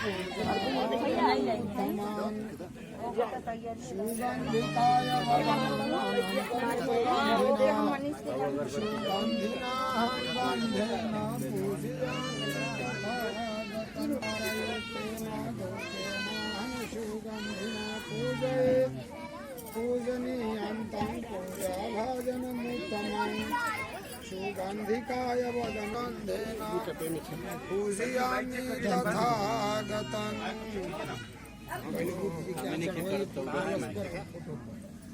सुगंधिकाय पूजनीयन्तं पूजाभाजनमुत्तमं सुगन्धिकाय वदनन्देन पूजयामि तथागतं।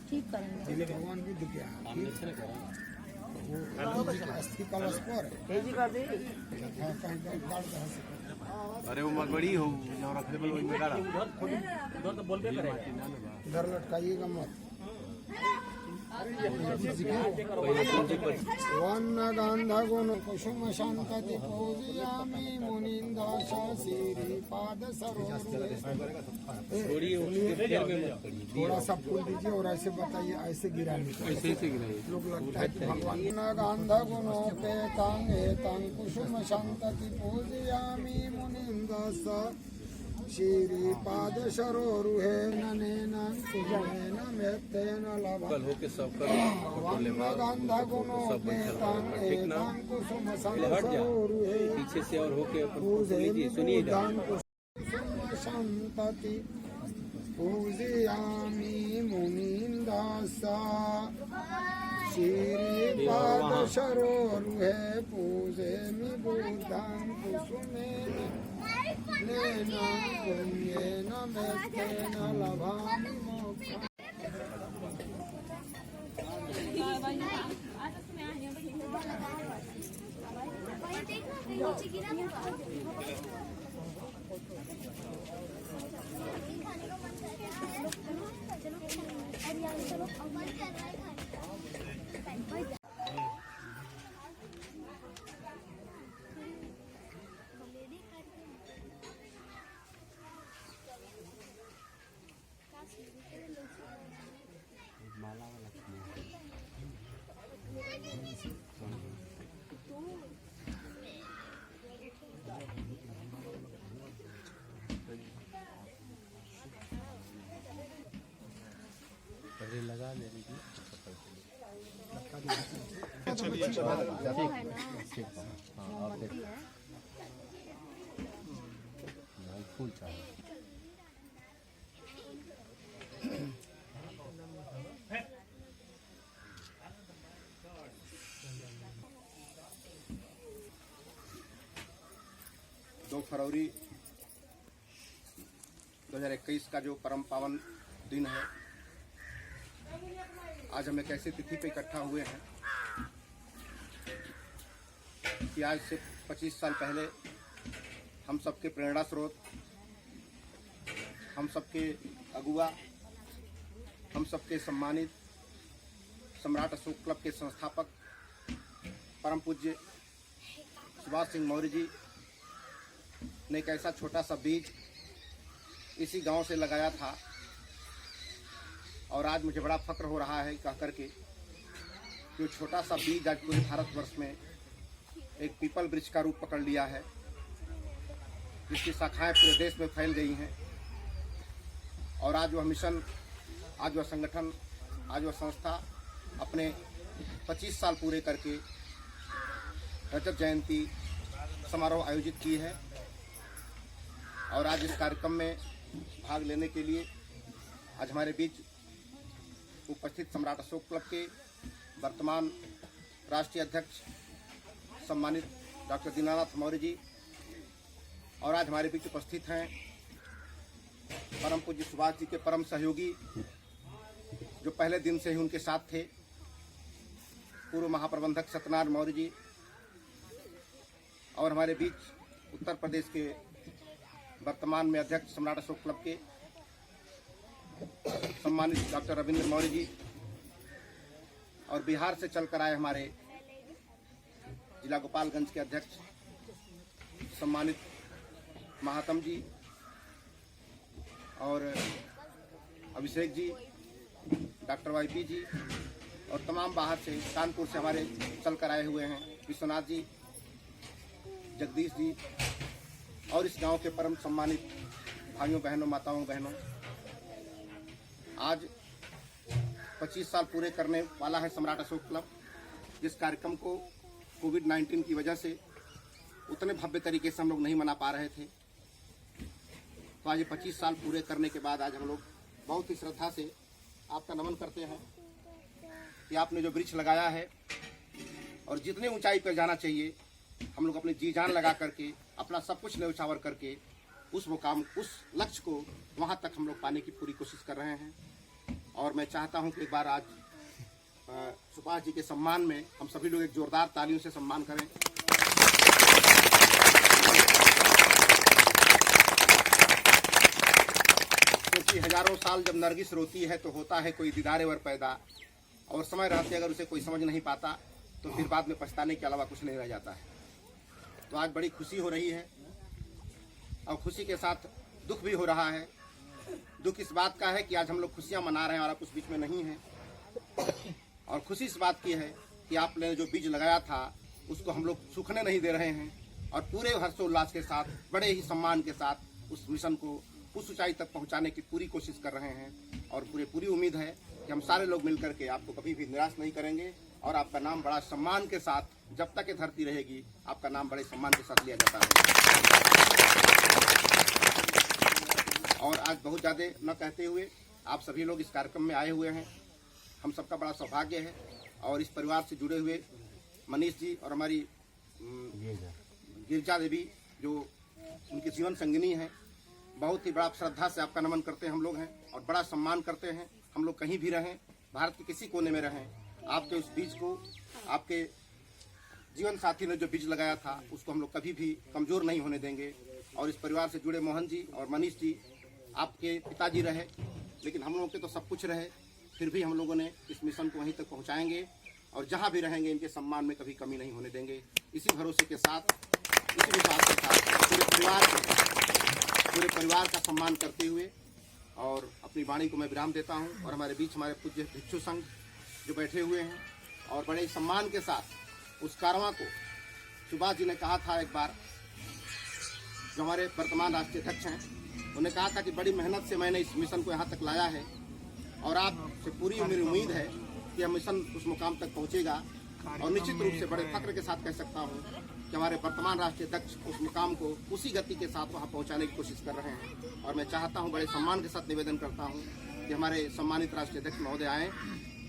ठीक करेंगे भगवान बुद्ध क्या अस्थि कलश पर अरे वो बड़ी हो रखने में गाड़ा इधर लटकाइएगा मत। वन्न गंध गुण कुसुम शांति पूजयामि मुनिंदाश श्रीपाद सरोज। थोड़ा सा फूल दीजिए और ऐसे बताइए, ऐसे गिराने ऐसे गिराइए। लोग लगता है कि भगवान गंध गुणोपेतांगे तंग कुसुम शांति पूजयामि मुनिंदाश श्रीपाद सरोरुहे ननेन सुजनेन मेत्तेन लभं गंध गुणोपेतं एतं कुसुम सरोरुहे पीछे से और होके सुनिए कुसुम संतति पूजयामि मुनिंदास श्रीपाद सरोरुहे पूजयामि बुद्धं कुसुमेन पुण्येन मेत्तेन लभामि मोक्षम्। लगा ले रही फूल चाहिए। फरवरी 2021 का जो परम पावन दिन है, आज हम एक ऐसी तिथि पे इकट्ठा हुए हैं कि आज से 25 साल पहले हम सबके प्रेरणा स्रोत, हम सबके अगुआ, हम सबके सम्मानित सम्राट अशोक क्लब के संस्थापक परम पूज्य सुभाष सिंह मौर्य जी ने एक ऐसा छोटा सा बीज इसी गांव से लगाया था। और आज मुझे बड़ा फक्र हो रहा है कह करके कि वो छोटा सा बीज आज पूरे भारतवर्ष में एक पीपल वृक्ष का रूप पकड़ लिया है, जिसकी शाखाएं पूरे देश में फैल गई हैं। और आज वह मिशन, आज वह संगठन, आज वह संस्था अपने 25 साल पूरे करके रजत जयंती समारोह आयोजित की है। और आज इस कार्यक्रम में भाग लेने के लिए आज हमारे बीच उपस्थित सम्राट अशोक क्लब के वर्तमान राष्ट्रीय अध्यक्ष सम्मानित डॉक्टर दीनानाथ मौर्य जी, और आज हमारे बीच उपस्थित हैं परम पूज्य सुभाष जी के परम सहयोगी जो पहले दिन से ही उनके साथ थे, पूर्व महाप्रबंधक सत्यनारायण मौर्य जी, और हमारे बीच उत्तर प्रदेश के वर्तमान में अध्यक्ष सम्राट अशोक क्लब के सम्मानित डॉक्टर रविंद्र मौर्य जी, और बिहार से चलकर आए हमारे जिला गोपालगंज के अध्यक्ष सम्मानित महात्म जी, और अभिषेक जी, डॉक्टर वाईपी जी, और तमाम बाहर से कानपुर से हमारे चलकर आए हुए हैं विश्वनाथ जी, जगदीश जी, और इस गांव के परम सम्मानित भाइयों बहनों, माताओं बहनों, आज 25 साल पूरे करने वाला है सम्राट अशोक क्लब, जिस कार्यक्रम को कोविड-19 की वजह से उतने भव्य तरीके से हम लोग नहीं मना पा रहे थे। तो आज 25 साल पूरे करने के बाद आज हम लोग बहुत ही श्रद्धा से आपका नमन करते हैं कि आपने जो वृक्ष लगाया है और जितनी ऊंचाई पर जाना चाहिए हम लोग अपनी जी जान लगा करके, अपना सब कुछ न्यौछावर करके उस मुकाम, उस लक्ष्य को वहाँ तक हम लोग पाने की पूरी कोशिश कर रहे हैं। और मैं चाहता हूँ कि एक बार आज सुभाष जी के सम्मान में हम सभी लोग एक जोरदार तालियों से सम्मान करें। क्योंकि हजारों साल जब नरगिस रोती है तो होता है कोई दीदारे वर पैदा, और समय रहते अगर उसे कोई समझ नहीं पाता तो फिर बाद में पछताने के अलावा कुछ नहीं रह जाता है। तो आज बड़ी खुशी हो रही है और खुशी के साथ दुख भी हो रहा है। दुख इस बात का है कि आज हम लोग खुशियां मना रहे हैं और आप उस बीच में नहीं हैं, और खुशी इस बात की है कि आपने जो बीज लगाया था उसको हम लोग सूखने नहीं दे रहे हैं और पूरे हर्षोल्लास के साथ, बड़े ही सम्मान के साथ उस मिशन को उस ऊंचाई तक पहुंचाने की पूरी कोशिश कर रहे हैं। और पूरी उम्मीद है कि हम सारे लोग मिलकर के आपको कभी भी निराश नहीं करेंगे और आपका नाम बड़ा सम्मान के साथ, जब तक ये धरती रहेगी, आपका नाम बड़े सम्मान के साथ लिया जाता है। और आज बहुत ज़्यादा न कहते हुए आप सभी लोग इस कार्यक्रम में आए हुए हैं, हम सबका बड़ा सौभाग्य है। और इस परिवार से जुड़े हुए मनीष जी और हमारी गिरजा देवी जो उनकी जीवन संगिनी है, बहुत ही बड़ा श्रद्धा से आपका नमन करते हैं हम लोग हैं और बड़ा सम्मान करते हैं। हम लोग कहीं भी रहें, भारत के किसी कोने में रहें, आपके उस बीज को, आपके जीवन साथी ने जो बीज लगाया था उसको हम लोग कभी भी कमज़ोर नहीं होने देंगे। और इस परिवार से जुड़े मोहन जी और मनीष जी, आपके पिताजी रहे लेकिन हम लोगों के तो सब कुछ रहे, फिर भी हम लोगों ने इस मिशन को वहीं तक पहुंचाएंगे और जहां भी रहेंगे इनके सम्मान में कभी कमी नहीं होने देंगे। इसी भरोसे के साथ, इसी विश्वास के साथ पूरे परिवार का सम्मान करते हुए और अपनी वाणी को मैं विराम देता हूं। और हमारे बीच हमारे पूज्य भिक्षु संघ जो बैठे हुए हैं और बड़े सम्मान के साथ उस कारवां को, सुभाष जी ने कहा था एक बार, जो हमारे वर्तमान राष्ट्रीय अध्यक्ष हैं, उन्होंने कहा था कि बड़ी मेहनत से मैंने इस मिशन को यहाँ तक लाया है और आपसे पूरी मेरी उम्मीद है कि यह मिशन उस मुकाम तक पहुँचेगा। और निश्चित रूप से बड़े फक्र के साथ कह सकता हूँ कि हमारे वर्तमान राष्ट्रीय अध्यक्ष उस मुकाम को उसी गति के साथ वहाँ पहुँचाने की कोशिश कर रहे हैं। और मैं चाहता हूँ, बड़े सम्मान के साथ निवेदन करता हूँ कि हमारे सम्मानित राष्ट्रीय अध्यक्ष महोदय आएँ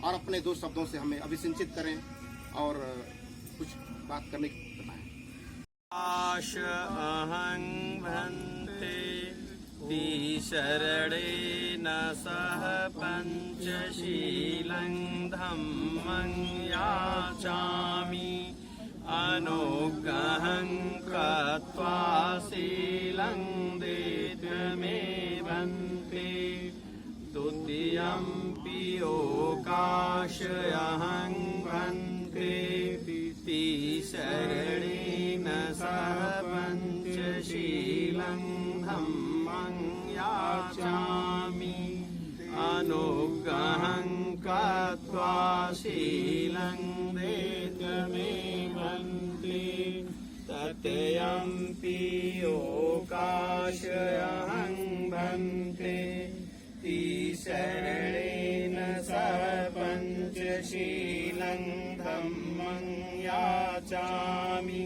और अपने 2 शब्दों से हमें अभिसिंचित करें और कुछ बात करने की बताएं। आश अहं भन्ते शरणेन सह पंचशीलं धम्मं याचामि अनुग्रहं कृत्वा शीलं देत्मे भन्ते द्वितीयंपि ओकाशयहं भन्ते शरणेन सह पंचशीलं धम्मं याचामि अनुग्रहं कृत्वा शीलं देत्मे भन्ते तत्यंपि ओकाशयहं भन्ते शरणेन सह पंचशीलं धम्मं याचामि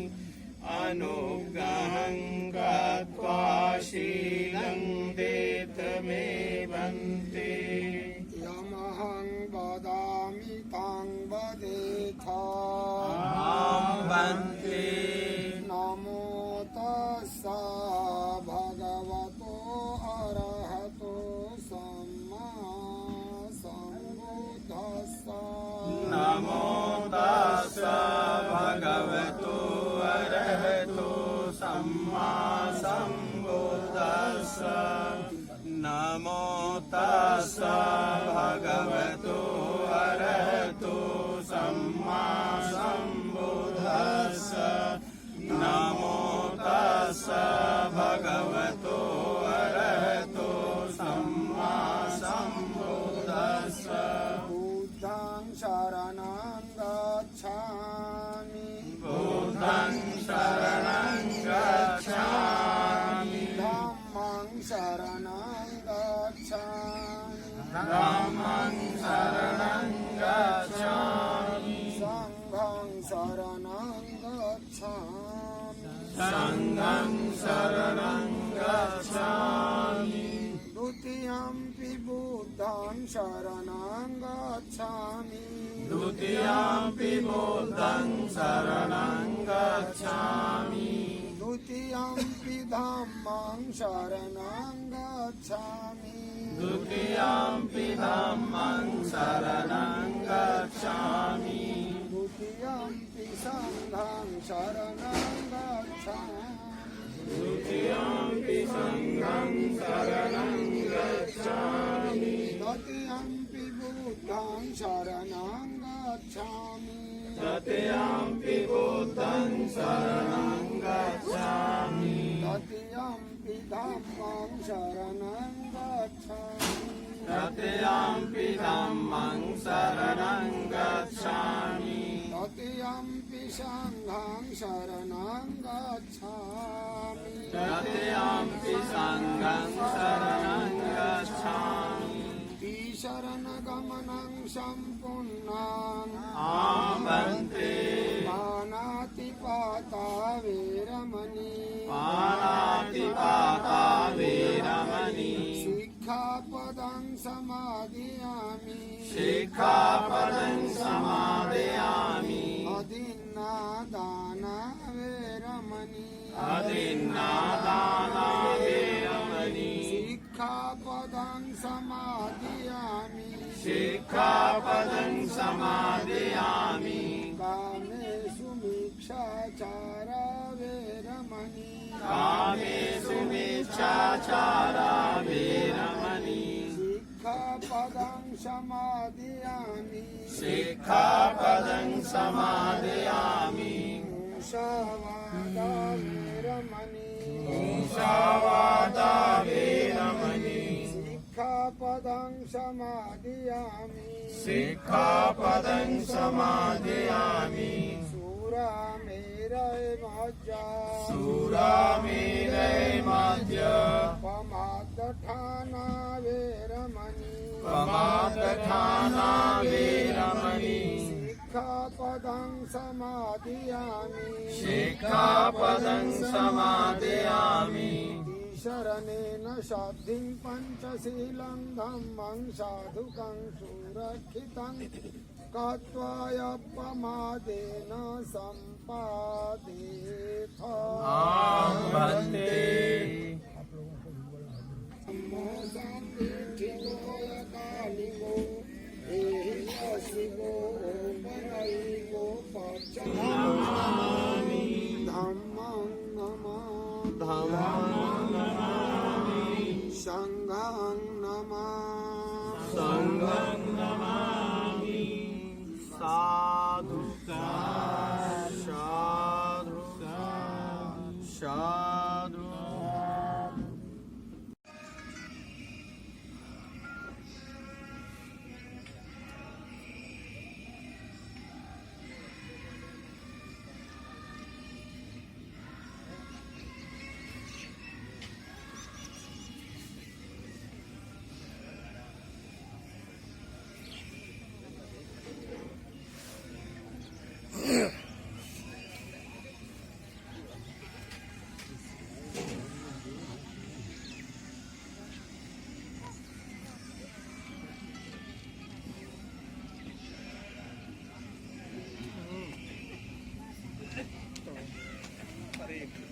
अनुग्रहं कृत्वा शीलं देत्मे भन्ते यमहं वदामि तां वदेथा भन्ते नमो तस्सा भगवतो अरहतो सम्मा सम्बुद्धस्सा नमो तस्सा भगवतो अरहतो सम्मा सम्बुद्धस्सा नमो तस्सा भगवतो अरहतो सम्मा सम्बुद्धस्सा नमो तस्सा भगवतो अरहतो सम्मा सम्बुद्धस्सा बुद्धं शरणं गच्छामि बुद्धं शरणं गच्छामि द्वितीयम्पि बुद्धं शरणं गच्छामि द्वितीयम्पि धम्मं शरणं गच्छामि द्वितीयम्पि धम्मं शरणं गच्छामि द्वितीयम्पि संघं शरणं गच्छामि द्वितीयम्पि संघं शरणं गच्छामि तृतीयम्पि बुद्धं शरणं गच्छामि तृतीयम्पि बुद्धं शरणं गच्छामि तृतीयम्पि धम्मं शरणं गच्छामि तृतीयम्पि धम्मं शरणं गच्छामि तृतीयम्पि संघं शरणं गच्छामि तृतीयम्पि संघं शरणं गच्छामि शरणगमनं सम्पूर्णम् आमन्त्रे पानातिपाता वेरमणि पाणातिपाता वेरमणि शिक्षापदं समादयामि शिक्षापदं समादयामि अदिन्नादाना वेरमणि अदिन्नादाना वेरमणि शिक्षापदं समादयामि शिक्षापदं समादयामि कामेषु मिच्छाचारा वेरमणि कामेषु मिच्छाचारा वेरमणि शिक्षापदं समादयामि शिक्षापदं समादयामि मुसावादा वेरमणि मुसावादा वेरमणि शिक्षापदं समादयामि शिक्षापदं समादयामि सुरामेरय मज्जा सुरामेरय मज्ज पमादठाना वेरमणि पमादठाना वेरमणि शिक्षापदं समादयामि शिक्षापदं समादयामि शरणेन साधिं पञ्चशीलं धम्मं साधुकं सुरक्षितं कत्वायपमादेन सम्पादेथ आमन्त्रे नमो शान्तिथिगो कालिगो शिवो परैगो पश्चामि धम्मं नमामि संघं नमामि संघं नमामि साधु साधु साधु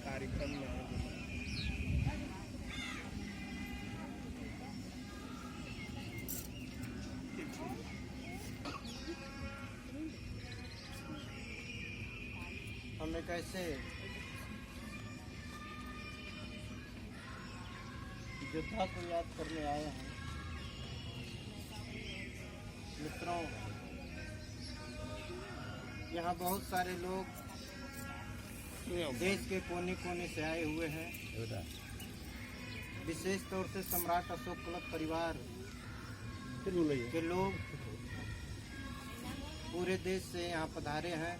कार्यक्रम में हमें कैसे योद्धा को याद करने आए हैं। मित्रों, यहाँ बहुत सारे लोग देश के कोने कोने से आए हुए हैं। विशेष तौर से सम्राट अशोक क्लब परिवार के लोग पूरे देश से यहाँ पधारे हैं।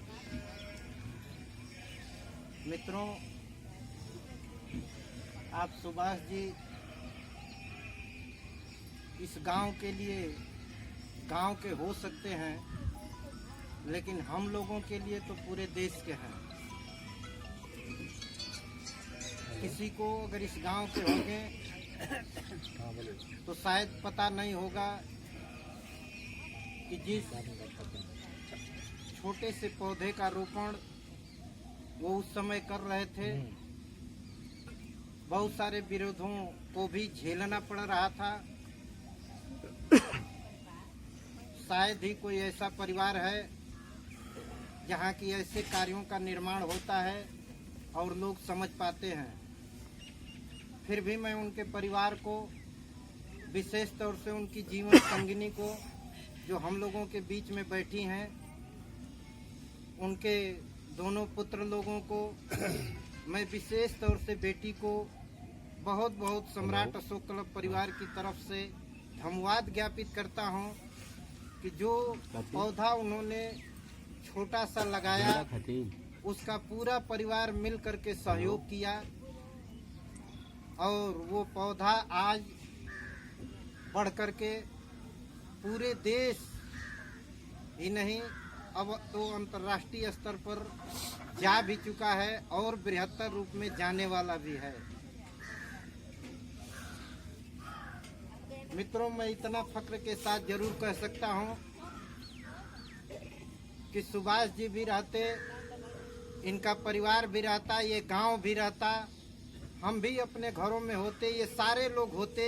मित्रों, आप सुभाष जी इस गांव के लिए गांव के हो सकते हैं, लेकिन हम लोगों के लिए तो पूरे देश के हैं। किसी को अगर इस गांव के होंगे तो शायद पता नहीं होगा कि जिस छोटे से पौधे का रोपण वो उस समय कर रहे थे। बहुत सारे विरोधों को भी झेलना पड़ रहा था। शायद ही कोई ऐसा परिवार है जहाँ की ऐसे कार्यों का निर्माण होता है और लोग समझ पाते हैं। फिर भी मैं उनके परिवार को, विशेष तौर से उनकी जीवन संगिनी को, जो हम लोगों के बीच में बैठी हैं, उनके दोनों पुत्र लोगों को, मैं विशेष तौर से बेटी को बहुत बहुत सम्राट अशोक क्लब परिवार की तरफ से धन्यवाद ज्ञापित करता हूं कि जो पौधा उन्होंने छोटा सा लगाया उसका पूरा परिवार मिल करके सहयोग किया और वो पौधा आज बढ़ करके पूरे देश ही नहीं, अब तो अंतर्राष्ट्रीय स्तर पर जा भी चुका है और बृहत्तर रूप में जाने वाला भी है। मित्रों, मैं इतना फक्र के साथ जरूर कह सकता हूं कि सुभाष जी भी रहते, इनका परिवार भी रहता, ये गांव भी रहता, हम भी अपने घरों में होते, ये सारे लोग होते,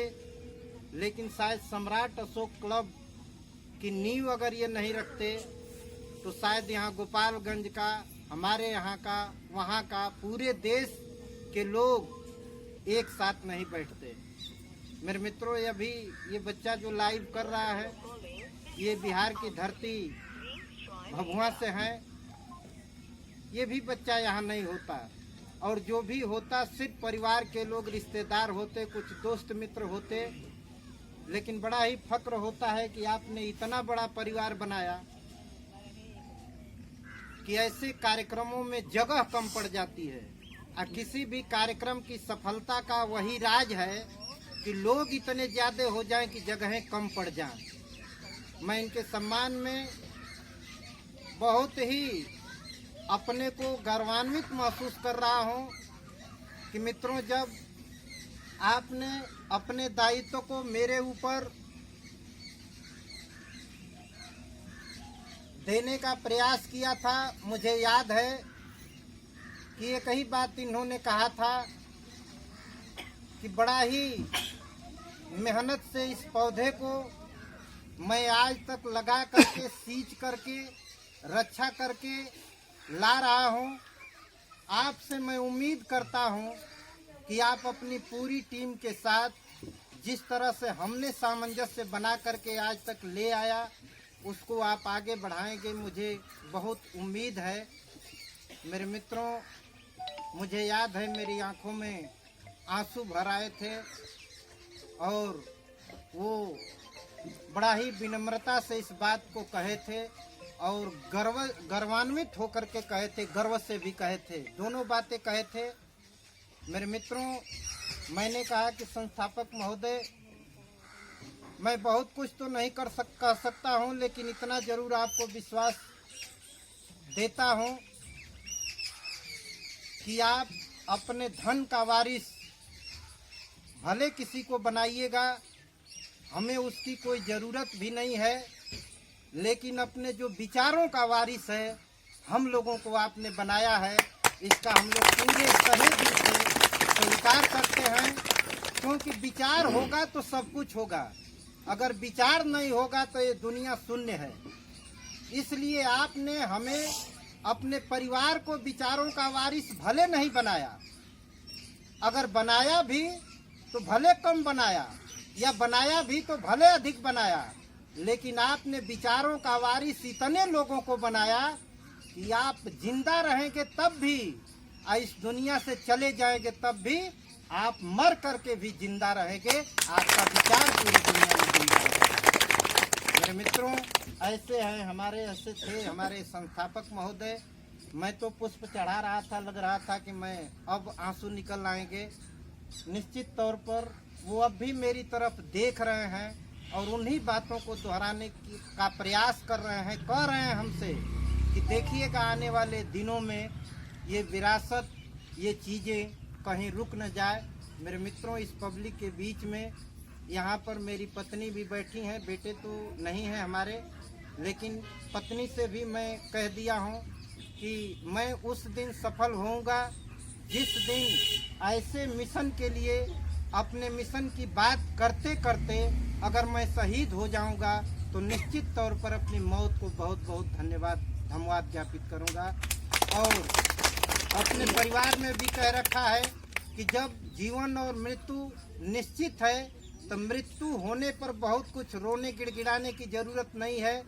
लेकिन शायद सम्राट अशोक क्लब की नींव अगर ये नहीं रखते तो शायद यहाँ गोपालगंज का, हमारे यहाँ का, वहाँ का, पूरे देश के लोग एक साथ नहीं बैठते। मेरे मित्रों, अभी ये बच्चा जो लाइव कर रहा है, ये बिहार की धरती भभुआ से है। ये भी बच्चा यहाँ नहीं होता, और जो भी होता सिर्फ परिवार के लोग, रिश्तेदार होते, कुछ दोस्त मित्र होते। लेकिन बड़ा ही फक्र होता है कि आपने इतना बड़ा परिवार बनाया कि ऐसे कार्यक्रमों में जगह कम पड़ जाती है। और किसी भी कार्यक्रम की सफलता का वही राज है कि लोग इतने ज्यादा हो जाएं कि जगहें कम पड़ जाएं। मैं इनके सम्मान में बहुत ही अपने को गर्वान्वित महसूस कर रहा हूं कि मित्रों, जब आपने अपने दायित्व को मेरे ऊपर देने का प्रयास किया था, मुझे याद है कि एक ही बात इन्होंने कहा था कि बड़ा ही मेहनत से इस पौधे को मैं आज तक लगा करके, सींच करके, रक्षा करके ला रहा हूं। आपसे मैं उम्मीद करता हूं कि आप अपनी पूरी टीम के साथ जिस तरह से हमने सामंजस्य बना करके आज तक ले आया, उसको आप आगे बढ़ाएंगे, मुझे बहुत उम्मीद है। मेरे मित्रों, मुझे याद है मेरी आंखों में आंसू भर आए थे और वो बड़ा ही विनम्रता से इस बात को कहे थे और गर्वान्वित होकर के कहे थे, गर्व से भी कहे थे, दोनों बातें कहे थे। मेरे मित्रों, मैंने कहा कि संस्थापक महोदय, मैं बहुत कुछ तो नहीं कर सकता हूं, लेकिन इतना जरूर आपको विश्वास देता हूं कि आप अपने धन का वारिस भले किसी को बनाइएगा, हमें उसकी कोई ज़रूरत भी नहीं है, लेकिन अपने जो विचारों का वारिस है हम लोगों को आपने बनाया है, इसका हम लोग पूरे सही दिल से स्वीकार करते हैं। क्योंकि विचार होगा तो सब कुछ होगा, अगर विचार नहीं होगा तो ये दुनिया शून्य है। इसलिए आपने हमें अपने परिवार को विचारों का वारिस भले नहीं बनाया, अगर बनाया भी तो भले कम बनाया, या बनाया भी तो भले अधिक बनाया, लेकिन आपने विचारों का वारिस इतने लोगों को बनाया कि आप जिंदा रहेंगे तब भी, इस दुनिया से चले जाएंगे तब भी, आप मर करके भी जिंदा रहेंगे, आपका विचार पूरी दुनिया में जिंदा रहेगा। मेरे मित्रों, ऐसे हैं हमारे, ऐसे थे हमारे संस्थापक महोदय। मैं तो पुष्प चढ़ा रहा था, लग रहा था कि मैं अब आंसू निकल आएंगे। निश्चित तौर पर वो अब भी मेरी तरफ देख रहे हैं और उन्हीं बातों को दोहराने का प्रयास कर रहे हैं, कह रहे हैं हमसे कि देखिएगा आने वाले दिनों में ये विरासत, ये चीज़ें कहीं रुक न जाए। मेरे मित्रों, इस पब्लिक के बीच में यहाँ पर मेरी पत्नी भी बैठी हैं, बेटे तो नहीं हैं हमारे, लेकिन पत्नी से भी मैं कह दिया हूँ कि मैं उस दिन सफल होऊंगा जिस दिन ऐसे मिशन के लिए अपने मिशन की बात करते करते अगर मैं शहीद हो जाऊंगा तो निश्चित तौर पर अपनी मौत को बहुत बहुत धन्यवाद ज्ञापित करूंगा। और अपने परिवार में भी कह रखा है कि जब जीवन और मृत्यु निश्चित है तो मृत्यु होने पर बहुत कुछ रोने गिड़गिड़ाने की जरूरत नहीं है,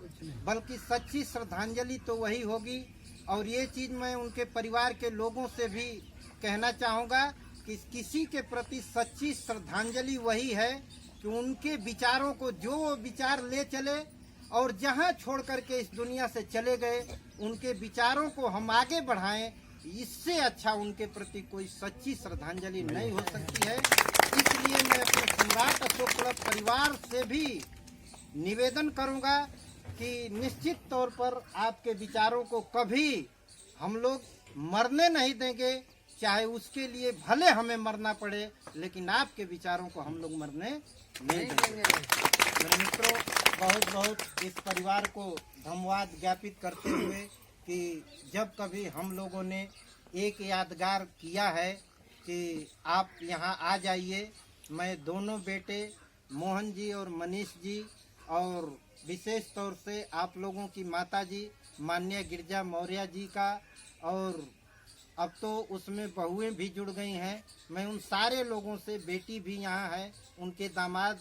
बल्कि सच्ची श्रद्धांजलि तो वही होगी। और ये चीज़ मैं उनके परिवार के लोगों से भी कहना चाहूँगा कि किसी के प्रति सच्ची श्रद्धांजलि वही है कि उनके विचारों को जो वो विचार ले चले और जहाँ छोड़ करके इस दुनिया से चले गए उनके विचारों को हम आगे बढ़ाएं, इससे अच्छा उनके प्रति कोई सच्ची श्रद्धांजलि नहीं हो सकती है। इसलिए मैं अपने सम्राट अशोक क्लब परिवार से भी निवेदन करूंगा कि निश्चित तौर पर आपके विचारों को कभी हम लोग मरने नहीं देंगे, चाहे उसके लिए भले हमें मरना पड़े, लेकिन आपके विचारों को हम लोग मरने नहीं देंगे। मेरे मित्रों, बहुत बहुत इस परिवार को धन्यवाद ज्ञापित करते हुए कि जब कभी हम लोगों ने एक यादगार किया है कि आप यहाँ आ जाइए, मैं दोनों बेटे मोहन जी और मनीष जी और विशेष तौर से आप लोगों की माता जी माननीय गिरजा मौर्य जी का, और अब तो उसमें बहुएं भी जुड़ गई हैं, मैं उन सारे लोगों से, बेटी भी यहाँ है, उनके दामाद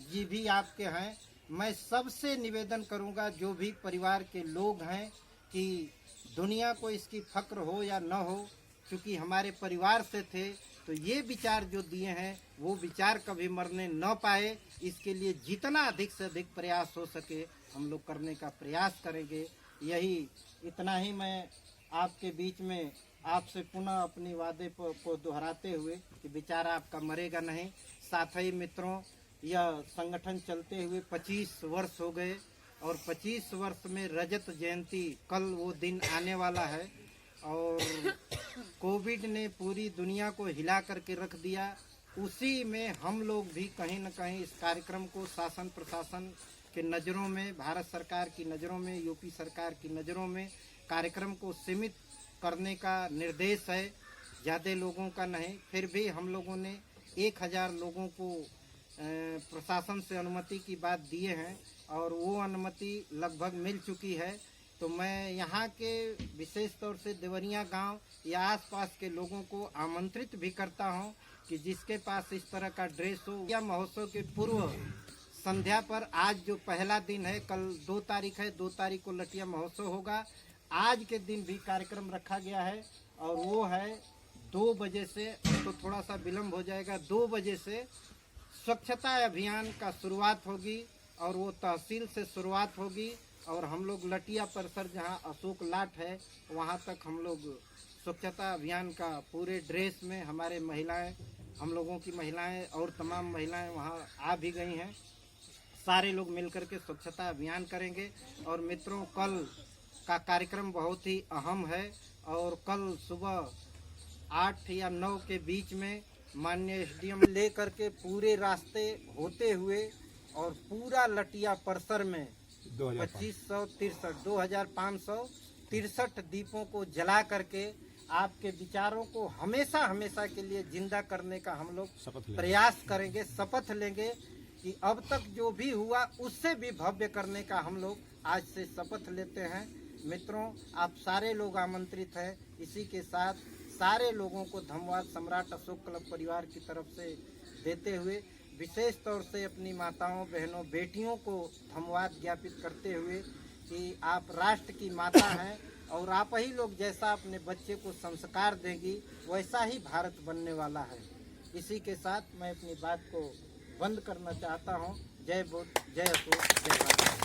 जी भी आपके हैं, मैं सबसे निवेदन करूँगा जो भी परिवार के लोग हैं कि दुनिया को इसकी फक्र हो या न हो, क्योंकि हमारे परिवार से थे तो ये विचार जो दिए हैं वो विचार कभी मरने न पाए, इसके लिए जितना अधिक से अधिक प्रयास हो सके हम लोग करने का प्रयास करेंगे। यही इतना ही मैं आपके बीच में आपसे पुनः अपनी वादे को दोहराते हुए कि विचार आपका मरेगा नहीं। साथ ही मित्रों, यह संगठन चलते हुए 25 वर्ष हो गए और 25 वर्ष में रजत जयंती कल वो दिन आने वाला है और कोविड ने पूरी दुनिया को हिला करके रख दिया। उसी में हम लोग भी कहीं न कहीं इस कार्यक्रम को शासन प्रशासन के नज़रों में, भारत सरकार की नज़रों में, यूपी सरकार की नज़रों में कार्यक्रम को सीमित करने का निर्देश है, ज़्यादा लोगों का नहीं। फिर भी हम लोगों ने 1000 लोगों को प्रशासन से अनुमति की बात दिए हैं और वो अनुमति लगभग मिल चुकी है। तो मैं यहाँ के विशेष तौर से देवरिया गांव या आसपास के लोगों को आमंत्रित भी करता हूँ कि जिसके पास इस तरह का ड्रेस हो, या महोत्सव के पूर्व संध्या पर आज जो पहला दिन है, कल 2 तारीख है, 2 तारीख को लटिया महोत्सव होगा, आज के दिन भी कार्यक्रम रखा गया है और वो है 2 बजे से, तो थोड़ा सा विलम्ब हो जाएगा, 2 बजे से स्वच्छता अभियान का शुरुआत होगी और वो तहसील से शुरुआत होगी और हम लोग लटिया परिसर जहाँ अशोक लाट है वहाँ तक हम लोग स्वच्छता अभियान का पूरे ड्रेस में, हमारे महिलाएं, हम लोगों की महिलाएं और तमाम महिलाएं वहाँ आ भी गई हैं, सारे लोग मिलकर के स्वच्छता अभियान करेंगे। और मित्रों, कल का कार्यक्रम बहुत ही अहम है और कल सुबह 8 या 9 के बीच में माननीय एसडीएम ले करके पूरे रास्ते होते हुए और पूरा लटिया परिसर में 2563 दीपों को जला करके आपके विचारों को हमेशा हमेशा के लिए जिंदा करने का हम लोग प्रयास करेंगे, शपथ लेंगे कि अब तक जो भी हुआ उससे भी भव्य करने का हम लोग आज से शपथ लेते हैं। मित्रों, आप सारे लोग आमंत्रित हैं। इसी के साथ सारे लोगों को धन्यवाद सम्राट अशोक क्लब परिवार की तरफ से देते हुए विशेष तौर से अपनी माताओं, बहनों, बेटियों को धन्यवाद ज्ञापित करते हुए कि आप राष्ट्र की माता हैं और आप ही लोग जैसा अपने बच्चे को संस्कार देंगी वैसा ही भारत बनने वाला है। इसी के साथ मैं अपनी बात को बंद करना चाहता हूँ। जय बोध, जय अशोक, जय भारत।